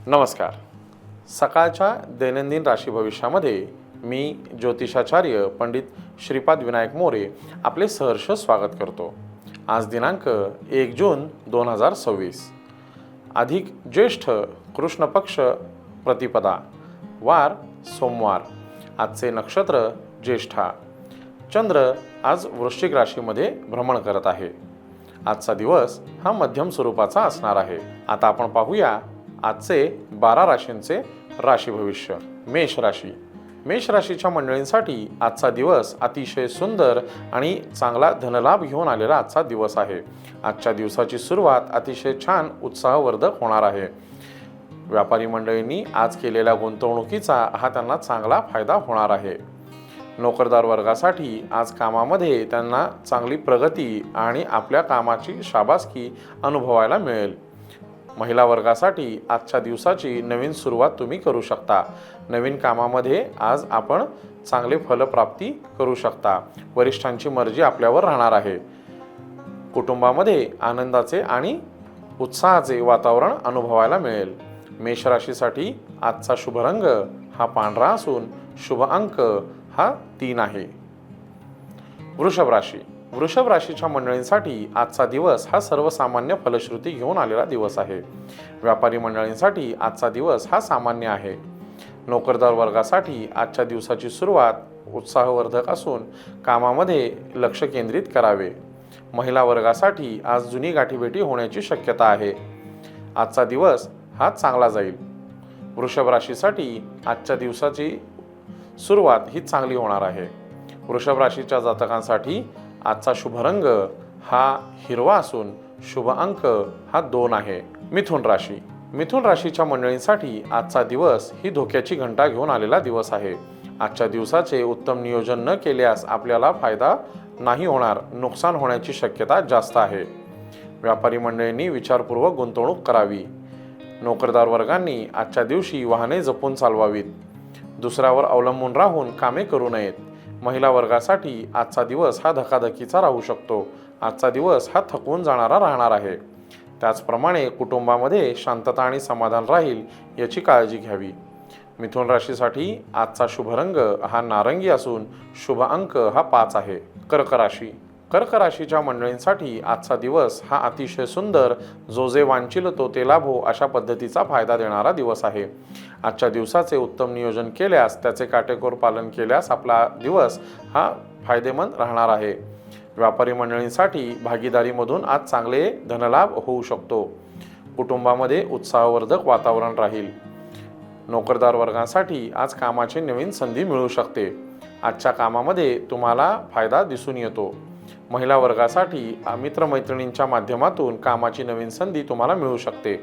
नमस्कार. सकाळच्या दैनंदिन राशी भविष्यामध्ये मी ज्योतिषाचार्य पंडित श्रीपाद विनायक मोरे आपले सहर्ष स्वागत करतो. आज दिनांक 1 जून 2026, अधिक ज्येष्ठ कृष्ण पक्ष प्रतिपदा, वार सोमवार. आजचे नक्षत्र ज्येष्ठा. चंद्र आज वृश्चिक राशीमध्ये भ्रमण करत आहे. आजचा दिवस हा मध्यम स्वरूपाचा असणार आहे. आता आपण पाहूया आजचे 12 राशींचे राशी भविष्य. मेष राशी. मेष राशीच्या मंडळींसाठी आजचा दिवस अतिशय सुंदर आणि चांगला धनलाभ घेऊन आलेला आजचा दिवस आहे. आजच्या दिवसाची सुरुवात अतिशय छान उत्साहवर्धक होणार आहे. व्यापारी मंडळींनी आज केलेल्या गुंतवणुकीचा हा त्यांना चांगला फायदा होणार आहे. नोकरदार वर्गासाठी आज कामामध्ये त्यांना चांगली प्रगती आणि आपल्या कामाची शाबासकी अनुभवायला मिळेल. महिला वर्गासाठी आजच्या दिवसाची नवीन सुरुवात तुम्ही करू शकता. नवीन कामामध्ये आज आपण चांगले फलप्राप्ती करू शकता. वरिष्ठांची मर्जी आपल्यावर राहणार आहे. कुटुंबामध्ये आनंदाचे आणि उत्साहाचे वातावरण अनुभवायला मिळेल. मेष राशीसाठी आजचा शुभ रंग हा पांढरा असून शुभ अंक हा 3 आहे. वृषभ राशी. वृषभ राशीच्या मंडळींसाठी आजचा दिवस हा सर्वसामान्य फलश्रुती घेऊन आलेला दिवस आहे. व्यापारी मंडळींसाठी आजचा दिवस हा सामान्य आहे. नोकरदार वर्गासाठी आजच्या दिवसाची सुरुवात उत्साहवर्धक असून कामामध्ये लक्ष केंद्रित करावे. महिला वर्गासाठी आज जुनी गाठीभेटी होण्याची शक्यता आहे. आजचा दिवस हा चांगला जाईल. वृषभ राशीसाठी आजच्या दिवसाची सुरुवात ही चांगली होणार आहे. वृषभ राशीच्या जातकांसाठी आजचा शुभ रंग हा हिरवा असून शुभ अंक हा 2 आहे. मिथुन राशी. मिथुन राशीच्या मंडळींसाठी आजचा दिवस ही धोक्याची घंटा घेऊन आलेला दिवस आहे. आजच्या दिवसाचे उत्तम नियोजन न केल्यास आपल्याला फायदा नाही होणार, नुकसान होण्याची शक्यता जास्त आहे. व्यापारी मंडळींनी विचारपूर्वक गुंतवणूक करावी. नोकरदार वर्गांनी आजच्या दिवशी वाहने जपून चालवावीत. दुसऱ्यावर अवलंबून राहून कामे करू नयेत. महिला वर्गासाठी आजचा दिवस हा धकाधकीचा राहू शकतो. आजचा दिवस हा थकवून जाणारा राहणार आहे. त्याचप्रमाणे कुटुंबामध्ये शांतता आणि समाधान राहील याची काळजी घ्यावी. मिथुन राशीसाठी आजचा शुभ रंग हा नारंगी असून शुभ अंक हा 5 आहे. कर्क राशी. कर्क राशीच्या मंडळींसाठी आजचा दिवस हा अतिशय सुंदर, जो जे वांछिल तो ते लाभो अशा पद्धतीचा फायदा देणारा दिवस आहे. आजच्या दिवसाचे उत्तम नियोजन केल्यास, त्याचे काटेकोर पालन केल्यास आपला दिवस हा फायदेमंद राहणार आहे. व्यापारी मंडळींसाठी भागीदारीमधून आज चांगले धनलाभ होऊ शकतो. कुटुंबामध्ये उत्साहवर्धक वातावरण राहील. नोकरदार वर्गासाठी आज कामाची नवीन संधी मिळू शकते. आजच्या कामामध्ये तुम्हाला फायदा दिसून येतो. महिला वर्गासाठी मित्रमैत्रिणींच्या माध्यमातून कामाची नवीन संधी तुम्हाला मिळू शकते.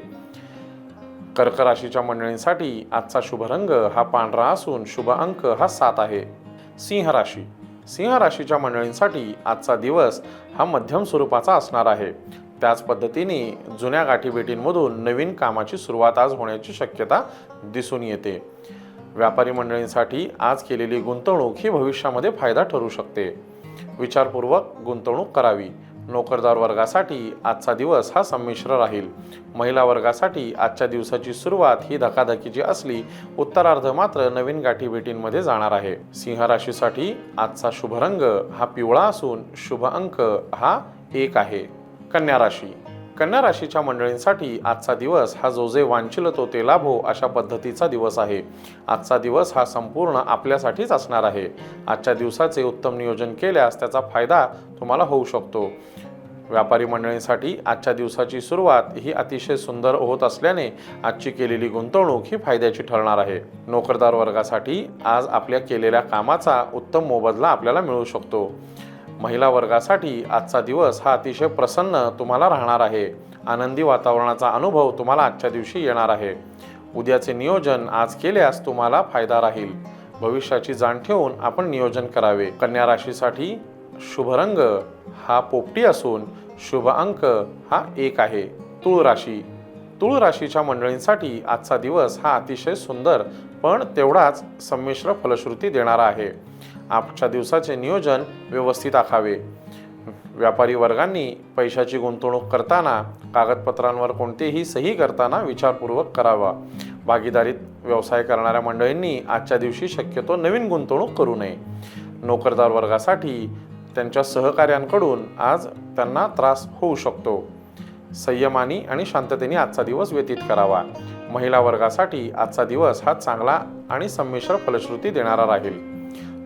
कर्क राशीच्या मंडळींसाठी आजचा शुभ रंग हा पांढरा असून शुभ अंक हा 7 आहे. सिंह राशी. सिंह राशीच्या मंडळींसाठी आजचा दिवस हा मध्यम स्वरूपाचा असणार आहे. त्याच पद्धतीने जुन्या गाठीभेटींमधून नवीन कामाची सुरुवात आज होण्याची शक्यता दिसून येते. व्यापारी मंडळींसाठी आज केलेली गुंतवणूक ही भविष्यामध्ये फायदा ठरू शकते. विचारपूर्वक गुंतवणूक करावी. नोकरदार वर्गासाठी आजचा दिवस हा संमिश्र राहील. महिला वर्गासाठी आजच्या दिवसाची सुरुवात ही धकाधकीची असली, उत्तरार्ध मात्र नवीन गाठीभेटींमध्ये जाणार आहे. सिंह राशीसाठी आजचा शुभ रंग हा पिवळा असून शुभ अंक हा 1 आहे. कन्या राशी. कन्या राशीच्या मंडळींसाठी आजचा दिवस हा जो जे वांछिल तो ते लाभो अशा पद्धतीचा दिवस आहे. आजचा दिवस हा संपूर्ण आपल्यासाठीच असणार आहे. आजच्या दिवसाचे उत्तम नियोजन केल्यास त्याचा फायदा तुम्हाला होऊ शकतो. व्यापारी मंडळींसाठी आजच्या दिवसाची सुरुवात ही अतिशय सुंदर होत असल्याने आजची केलेली गुंतवणूक ही फायद्याची ठरणार आहे. नोकरदार वर्गासाठी आज आपल्या केलेल्या कामाचा उत्तम मोबदला आपल्याला मिळू शकतो. महिला वर्गासाठी आजचा दिवस हा अतिशय प्रसन्न तुम्हाला राहणार आहे. आनंदी वातावरणाचा अनुभव तुम्हाला आजच्या दिवशी येणार आहे. उद्याचे नियोजन आज केल्यास तुम्हाला फायदा राहील. भविष्याची जाण ठेवून आपण नियोजन करावे. कन्या राशीसाठी शुभ रंग हा पोपटी असून शुभ अंक हा 1 आहे. तुळ राशी. तुळ राशीच्या मंडळींसाठी आजचा दिवस हा अतिशय सुंदर पण तेवढाच संमिश्र फलश्रुती देणारा आहे. आजच्या दिवसाचे नियोजन व्यवस्थित आखावे. व्यापारी वर्गांनी पैशाची गुंतवणूक करताना कागदपत्रांवर कोणतेही सही करताना विचारपूर्वक करावा. भागीदारीत व्यवसाय करणाऱ्या मंडळींनी आजच्या दिवशी शक्यतो नवीन गुंतवणूक करू नये. नोकरदार वर्गासाठी त्यांच्या सहकाऱ्यांकडून आज त्यांना त्रास होऊ शकतो. संयमाने आणि शांततेने आजचा दिवस व्यतीत करावा. महिला वर्गासाठी आजचा दिवस हा चांगला आणि संमिश्र फलश्रुती देणारा राहील.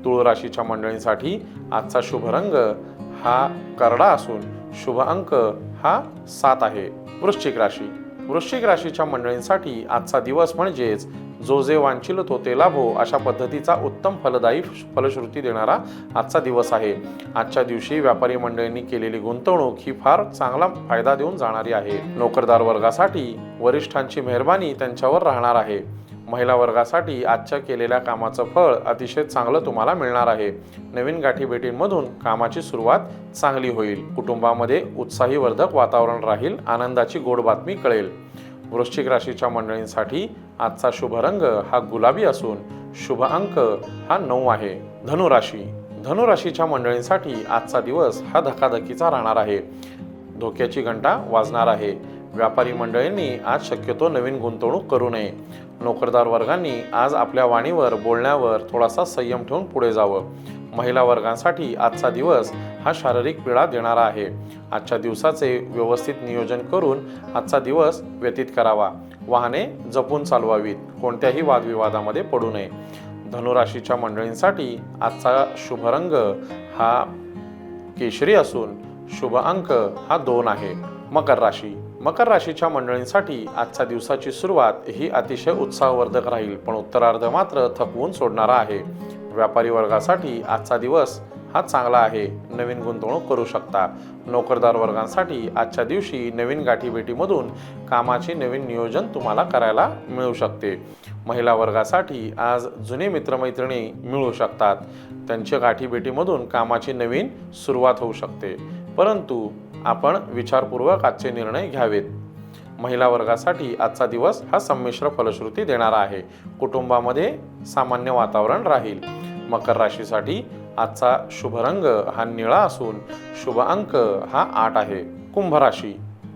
तुळ राशीच्या मंडळींसाठी आजचा शुभ रंग हा करडा असून शुभ अंक हा 7 आहे. वृश्चिक राशीच्या मंडळींसाठी आजचा दिवस म्हणजेच जो जे वांछिल तो ते लाभो अशा पद्धतीचा उत्तम फलदायी फलश्रुती देणारा आजचा दिवस आहे. आजच्या दिवशी व्यापारी मंडळींनी केलेली गुंतवणूक ही फार चांगला फायदा देऊन जाणारी आहे. नोकरदार वर्गासाठी वरिष्ठांची मेहरबानी त्यांच्यावर राहणार आहे. महिला वर्गासाठी आजच्या केलेल्या कामाचं फळ अतिशय चांगलं तुम्हाला मिळणार आहे. नवीन गाठीभेटींमधून कामाची सुरुवात चांगली होईल. कुटुंबामध्ये उत्साहीवर्धक वातावरण राहील. आनंदाची गोड बातमी कळेल. वृश्चिक राशीच्या मंडळींसाठी आजचा शुभ रंग हा गुलाबी असून शुभ अंक हा 9 आहे. धनुराशीच्या मंडळींसाठी आजचा दिवस हा धकाधकीचा राहणार आहे. धोक्याची घंटा वाजणार आहे. व्यापारी मंडळींनी आज शक्यतो नवीन गुंतवणूक करू नये. नोकरदार वर्गांनी आज आपल्या वाणीवर बोलण्यावर थोडासा संयम ठेवून पुढे जावं. महिला वर्गांसाठी आजचा दिवस हा शारीरिक पीडा देणारा आहे. आजच्या दिवसाचे व्यवस्थित नियोजन करून आजचा दिवस व्यतीत करावा. वाहने जपून चालवावीत. कोणत्याही वादविवादामध्ये पडू नये. धनुराशीच्या मंडळींसाठी आजचा शुभ रंग हा केशरी असून शुभ अंक हा 2 आहे. मकर राशीच्या मंडळींसाठी आजच्या दिवसाची सुरुवात ही अतिशय उत्साहवर्धक राहील, पण उत्तरार्ध मात्र थकवून सोडणारा आहे. व्यापारी वर्गासाठी आजचा दिवस हा चांगला आहे. नवीन गुंतवणूक करू शकता. नोकरदार वर्गांसाठी आजच्या दिवशी नवीन गाठीभेटीमधून कामाचे नवीन नियोजन तुम्हाला करायला मिळू शकते. महिला वर्गासाठी आज जुने मित्रमैत्रिणी मिळू शकतात. त्यांच्या गाठीभेटीमधून कामाची नवीन सुरुवात होऊ शकते, परंतु आपण विचारपूर्वक आजचे निर्णय घ्यावेत. महिला वर्गासाठी आजचा दिवस हा संमिश्र फलश्रुती देणारा आहे. कुटुंबामध्ये सामान्य वातावरण राहील. मकर राशीसाठी आजचा शुभ रंग हा निळा असून शुभ अंक हा 8 आहे.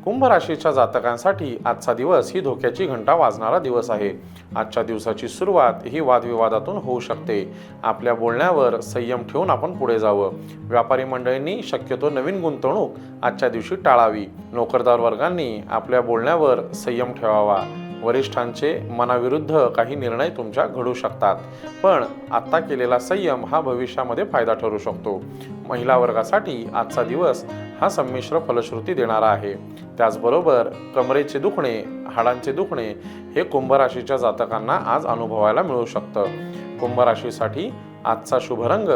कुंभ राशीच्या जातकांसाठी आजचा दिवस ही धोक्याची घंटा वाजणारा दिवस आहे. आजच्या दिवसाची सुरुवात ही वादविवादातून होऊ शकते. आपल्या बोलण्यावर संयम ठेवून आपण पुढे जावं. व्यापारी मंडळींनी शक्यतो नवीन गुंतवणूक आजच्या दिवशी टाळावी. नोकरदार वर्गांनी आपल्या बोलण्यावर संयम ठेवावा. वरिष्ठांचे मनाविरुद्ध काही निर्णय तुमच्या घडू शकतात, पण आता केलेला संयम हा भविष्यामध्ये फायदा ठरू शकतो. महिला वर्गासाठी आजचा दिवस हा संमिश्र फलश्रुती देणारा आहे. त्याचबरोबर कमरेचे दुखणे, हाडांचे दुखणे हे कुंभ राशीच्या जातकांना आज अनुभवायला मिळू शकतं. कुंभ राशीसाठी आजचा शुभ रंग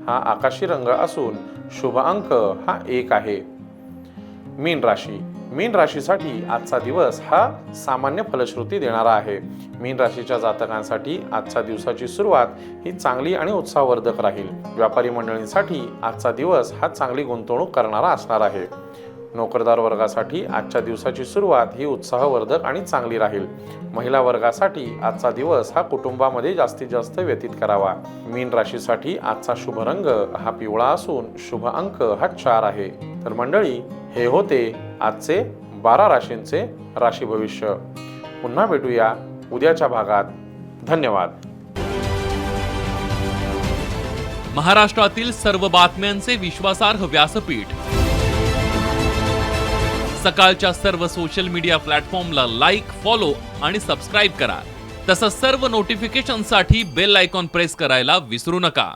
हा आकाशी रंग असून शुभ अंक हा 1 आहे. मीन राशीसाठी आजचा दिवस हा सामान्य फलश्रुती देणारा आहे. मीन राशीच्या जातकांसाठी आजच्या दिवसाची सुरुवात ही चांगली आणि उत्साहवर्धक राहील. व्यापारी मंडळींसाठी आजचा दिवस हा चांगली गुंतवणूक करणारा असणार आहे. नोकरदार वर्गासाठी आजच्या दिवसाची सुरुवात ही उत्साहवर्धक आणि चांगली राहील. महिला वर्गासाठी आजचा दिवस हा कुटुंबामध्ये जास्तीत जास्त व्यतीत करावा. मीन राशीसाठी आजचा शुभ रंग हा पिवळा असून शुभ अंक हा 4 आहे. तर मंडळी, हे होते आजचे 12 राशींचे राशी भविष्य. पुन्हा भेटूया उद्याच्या भागात. धन्यवाद. महाराष्ट्रातील सर्व बातम्यांचे विश्वासार्ह व्यासपीठ. सकाळच्या सर्व सोशल मीडिया प्लॅटफॉर्मला लाईक, फॉलो आणि सबस्क्राईब करा. तसंच सर्व नोटिफिकेशनसाठी बेल आयकॉन प्रेस करायला विसरू नका.